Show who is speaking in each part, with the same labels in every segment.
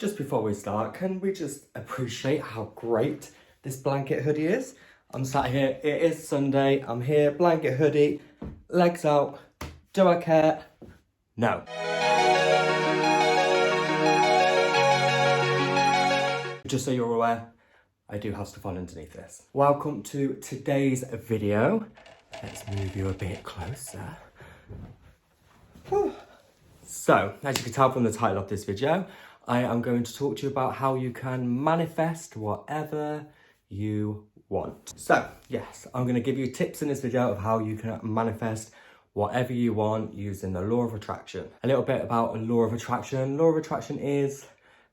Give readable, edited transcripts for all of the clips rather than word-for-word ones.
Speaker 1: Just before we start, can we just appreciate how great this blanket hoodie is? I'm sat here, it is Sunday, I'm here, blanket hoodie, legs out. Do I care? No. Just so you're aware, I do have stuff on underneath this. Welcome to today's video. Let's move you a bit closer. Whew. So, as you can tell from the title of this video, I am going to talk to you about how you can manifest whatever you want. So, yes, I'm going to give you tips in this video of how you can manifest whatever you want using the law of attraction. A little bit about a law of attraction. Law of attraction is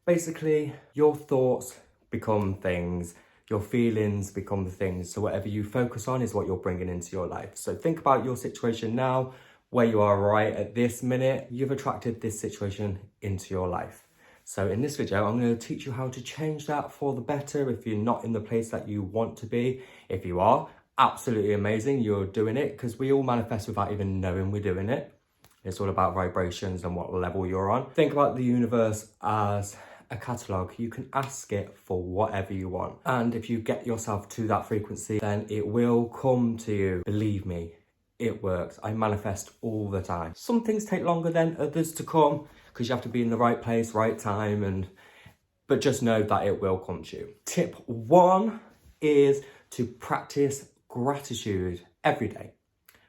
Speaker 1: basically your thoughts become things, your feelings become things. So whatever you focus on is what you're bringing into your life. So think about your situation now, where you are right at this minute. You've attracted this situation into your life. So in this video, I'm going to teach you how to change that for the better if you're not in the place that you want to be. If you are, absolutely amazing, you're doing it, because we all manifest without even knowing we're doing it. It's all about vibrations and what level you're on. Think about the universe as a catalogue. You can ask it for whatever you want. And if you get yourself to that frequency, then it will come to you. Believe me, it works. I manifest all the time. Some things take longer than others to come because you have to be in the right place, right time, but just know that it will come to you. Tip 1 is to practice gratitude every day.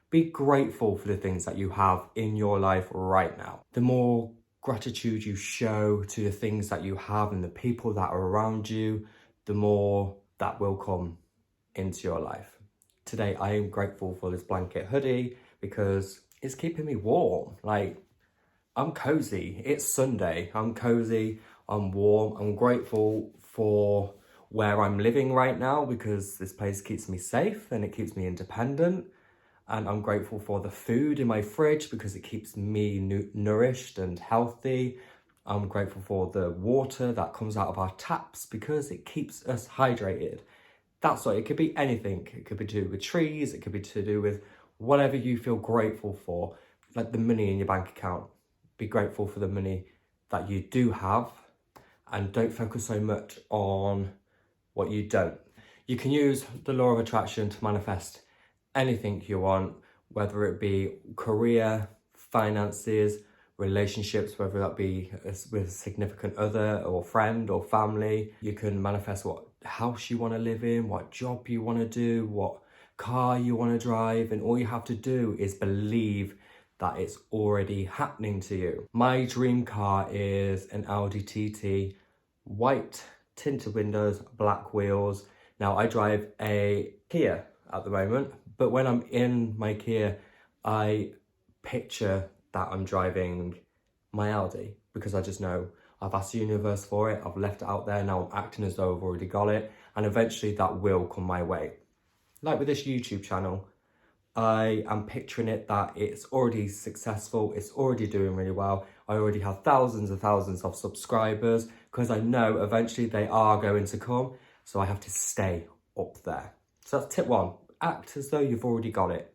Speaker 1: Be grateful for the things that you have in your life right now. The more gratitude you show to the things that you have and the people that are around you, the more that will come into your life. Today, I am grateful for this blanket hoodie because it's keeping me warm. Like, I'm cozy. It's Sunday. I'm cozy. I'm warm. I'm grateful for where I'm living right now because this place keeps me safe and it keeps me independent. And I'm grateful for the food in my fridge because it keeps me nourished and healthy. I'm grateful for the water that comes out of our taps because it keeps us hydrated. That's what it could be. Anything. It could be to do with trees. It could be to do with whatever you feel grateful for, like the money in your bank account. Be grateful for the money that you do have and don't focus so much on what you don't. You can use the law of attraction to manifest anything you want, whether it be career, finances, relationships, whether that be with a significant other or friend or family. You can manifest what house you want to live in, what job you want to do, what car you want to drive, and all you have to do is believe that it's already happening to you. My dream car is an Audi TT, white tinted windows, black wheels. Now I drive a Kia at the moment, but when I'm in my Kia, I picture that I'm driving my Audi because I just know I've asked the universe for it, I've left it out there, now I'm acting as though I've already got it, and eventually that will come my way. Like with this YouTube channel, I am picturing it that it's already successful, it's already doing really well. I already have thousands and thousands of subscribers because I know eventually they are going to come, so I have to stay up there. So that's tip 1, act as though you've already got it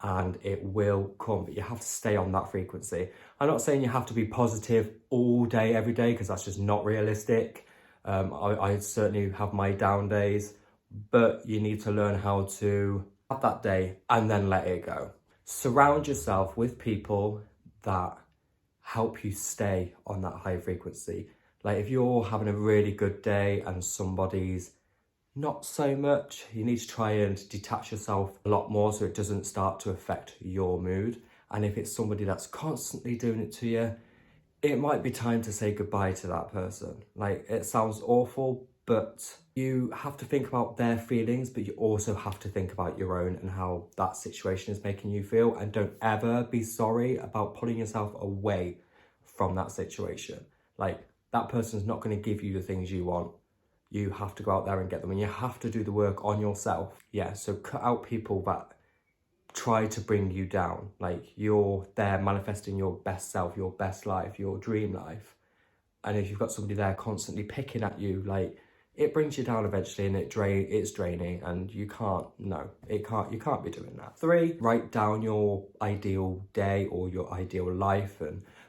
Speaker 1: and it will come, but you have to stay on that frequency. I'm not saying you have to be positive all day, every day, because that's just not realistic. I certainly have my down days, but you need to learn how to have that day and then let it go. Surround yourself with people that help you stay on that high frequency. Like if you're having a really good day and somebody's not so much, you need to try and detach yourself a lot more so it doesn't start to affect your mood. And if it's somebody that's constantly doing it to you, it might be time to say goodbye to that person. Like, it sounds awful, but you have to think about their feelings, but you also have to think about your own and how that situation is making you feel. And don't ever be sorry about pulling yourself away from that situation. Like, that person's not going to give you the things you want. You have to go out there and get them, and you have to do the work on yourself. Yeah, so cut out people that try to bring you down. Like, you're there manifesting your best self, your best life, your dream life. And if you've got somebody there constantly picking at you, like, it brings you down eventually, and it's draining, and you can't be doing that. 3, write down your ideal day or your ideal life,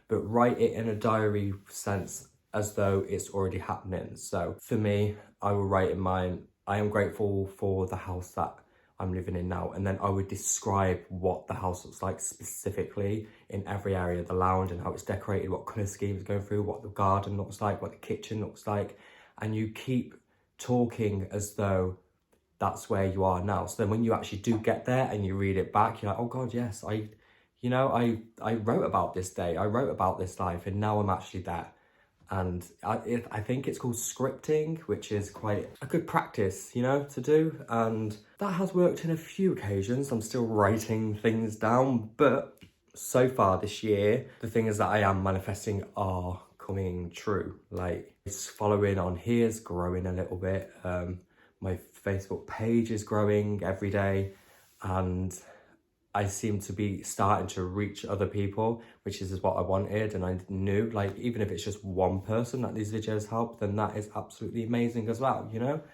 Speaker 1: but write it in a diary sense as though it's already happening. So for me, I will write in mine, I am grateful for the house that I'm living in now. And then I would describe what the house looks like specifically in every area, the lounge and how it's decorated, what colour scheme is going through, what the garden looks like, what the kitchen looks like. And you keep talking as though that's where you are now. So then when you actually do get there and you read it back, you're like, oh God, yes, I wrote about this day, I wrote about this life, and now I'm actually there. And I think it's called scripting, which is quite a good practice, to do. And that has worked in a few occasions. I'm still writing things down, but so far this year, the things that I am manifesting are coming true. Like, it's following on here is growing a little bit. My Facebook page is growing every day, and I seem to be starting to reach other people, which is what I wanted. And I knew, like, even if it's just one person that these videos help, then that is absolutely amazing as well,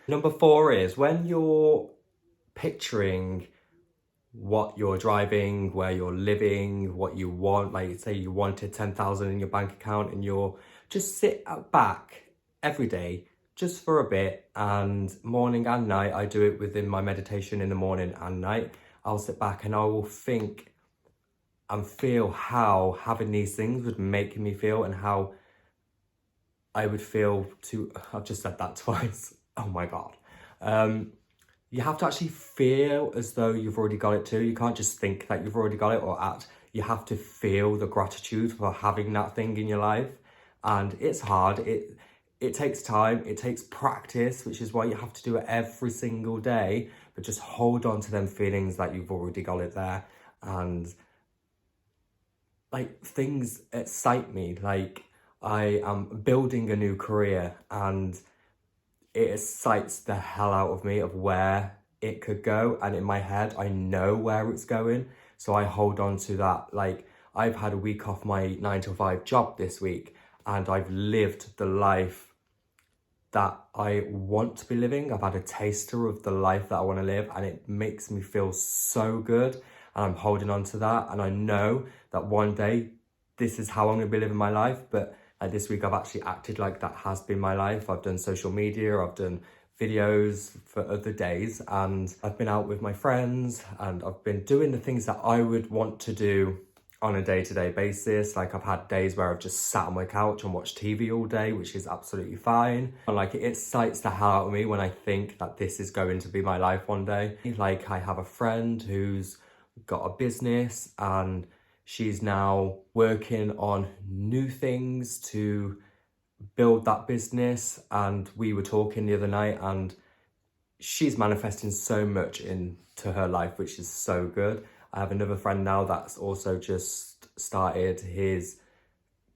Speaker 1: Number 4 is when you're picturing what you're driving, where you're living, what you want, like say you wanted 10,000 in your bank account, and you're just sit back every day just for a bit, and morning and night, I do it within my meditation in the morning and night. I'll sit back and I will think and feel how having these things would make me feel, and how I would feel to, I've just said that twice. Oh my God. You have to actually feel as though you've already got it too. You can't just think that you've already got it or act. You have to feel the gratitude for having that thing in your life. And it's hard. It takes time, it takes practice, which is why you have to do it every single day, but just hold on to them feelings that you've already got it there. And like, things excite me. Like, I am building a new career, and it excites the hell out of me of where it could go. And in my head, I know where it's going. So I hold on to that. Like, I've had a week off my 9-to-5 job this week, and I've lived the life that I want to be living. I've had a taster of the life that I want to live, and it makes me feel so good. And I'm holding on to that. And I know that one day this is how I'm going to be living my life. But like this week, I've actually acted like that has been my life. I've done social media, I've done videos for other days, and I've been out with my friends, and I've been doing the things that I would want to do on a day-to-day basis. Like, I've had days where I've just sat on my couch and watched TV all day, which is absolutely fine. And like, it excites the hell out of me when I think that this is going to be my life one day. Like, I have a friend who's got a business, and she's now working on new things to build that business. And we were talking the other night, and she's manifesting so much into her life, which is so good. I have another friend now that's also just started his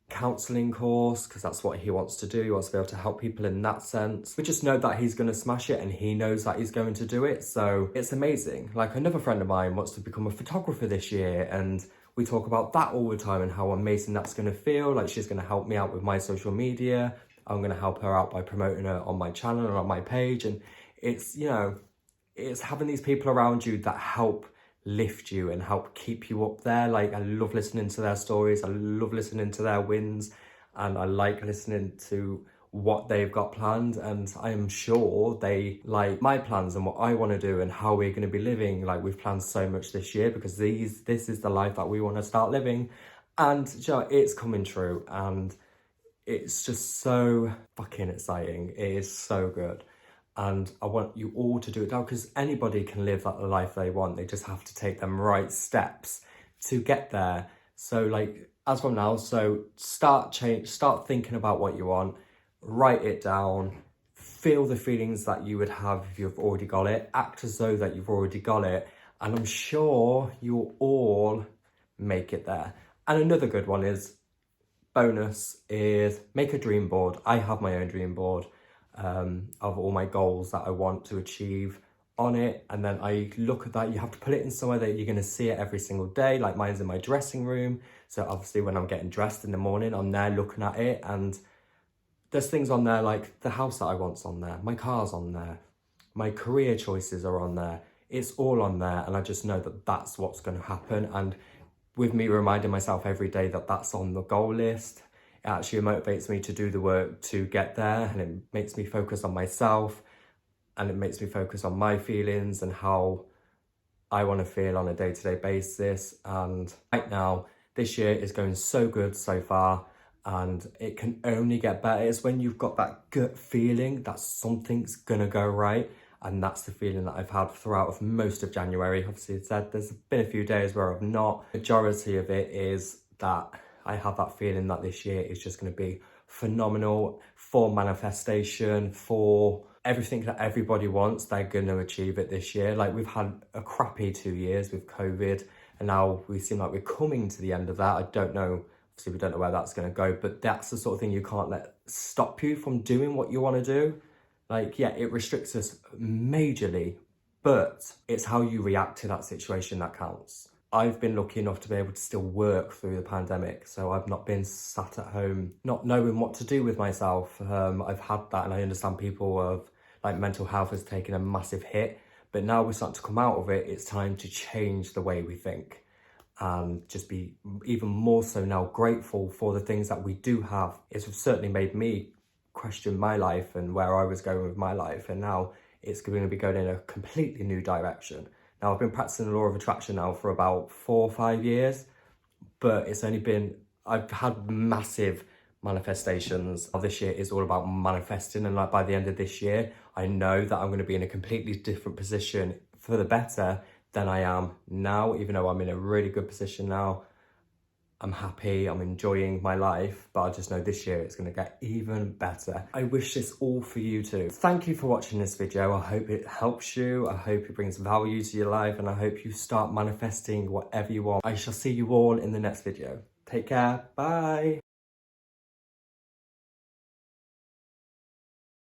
Speaker 1: counselling course, because that's what he wants to do. He wants to be able to help people in that sense. We just know that he's going to smash it, and he knows that he's going to do it. So it's amazing. Like, another friend of mine wants to become a photographer this year, and we talk about that all the time and how amazing that's going to feel. Like, she's going to help me out with my social media. I'm going to help her out by promoting her on my channel and on my page. And it's, it's having these people around you that help lift you and help keep you up there. Like, I love listening to their stories, I love listening to their wins, and I like listening to what they've got planned, and I am sure they like my plans and what I want to do and how we're going to be living. Like, we've planned so much this year because this is the life that we want to start living, and it's coming true, and it's just so fucking exciting. It is so good. And I want you all to do it now, because anybody can live that life they want. They just have to take them right steps to get there. So like, as from now, so start thinking about what you want, write it down, feel the feelings that you would have if you've already got it, act as though that you've already got it, and I'm sure you'll all make it there. And another good one is, bonus is, make a dream board. I have my own dream board of all my goals that I want to achieve on it, and then I look at that. You have to put it in somewhere that you're going to see it every single day. Like, mine's in my dressing room, so obviously when I'm getting dressed in the morning, I'm there looking at it, and there's things on there like the house that I want's on there, my car's on there, my career choices are on there. It's all on there, and I just know that that's what's going to happen. And with me reminding myself every day that that's on the goal list, it actually motivates me to do the work to get there, and it makes me focus on myself, and it makes me focus on my feelings and how I want to feel on a day-to-day basis. And right now, this year is going so good so far, and it can only get better. It's when you've got that gut feeling that something's gonna go right, and that's the feeling that I've had throughout most of January. Obviously, it said there's been a few days where I've not. Majority of it is that I have that feeling that this year is just going to be phenomenal for manifestation, for everything that everybody wants. They're going to achieve it this year. Like, we've had a crappy 2 years with COVID, and now we seem like we're coming to the end of that. I don't know, obviously we don't know where that's going to go, but that's the sort of thing you can't let stop you from doing what you want to do. Like, yeah, it restricts us majorly, but it's how you react to that situation that counts. I've been lucky enough to be able to still work through the pandemic, so I've not been sat at home not knowing what to do with myself. I've had that, and I understand people have, like, mental health has taken a massive hit, but now we're starting to come out of it. It's time to change the way we think and just be even more so now grateful for the things that we do have. It's certainly made me question my life and where I was going with my life, and now it's going to be going in a completely new direction. Now, I've been practicing the law of attraction now for about 4 or 5 years, but it's only been, I've had massive manifestations. This year is all about manifesting, and like by the end of this year, I know that I'm going to be in a completely different position for the better than I am now. Even though I'm in a really good position now, I'm happy, I'm enjoying my life, but I just know this year it's gonna get even better. I wish this all for you too. Thank you for watching this video. I hope it helps you. I hope it brings value to your life, and I hope you start manifesting whatever you want. I shall see you all in the next video. Take care, bye.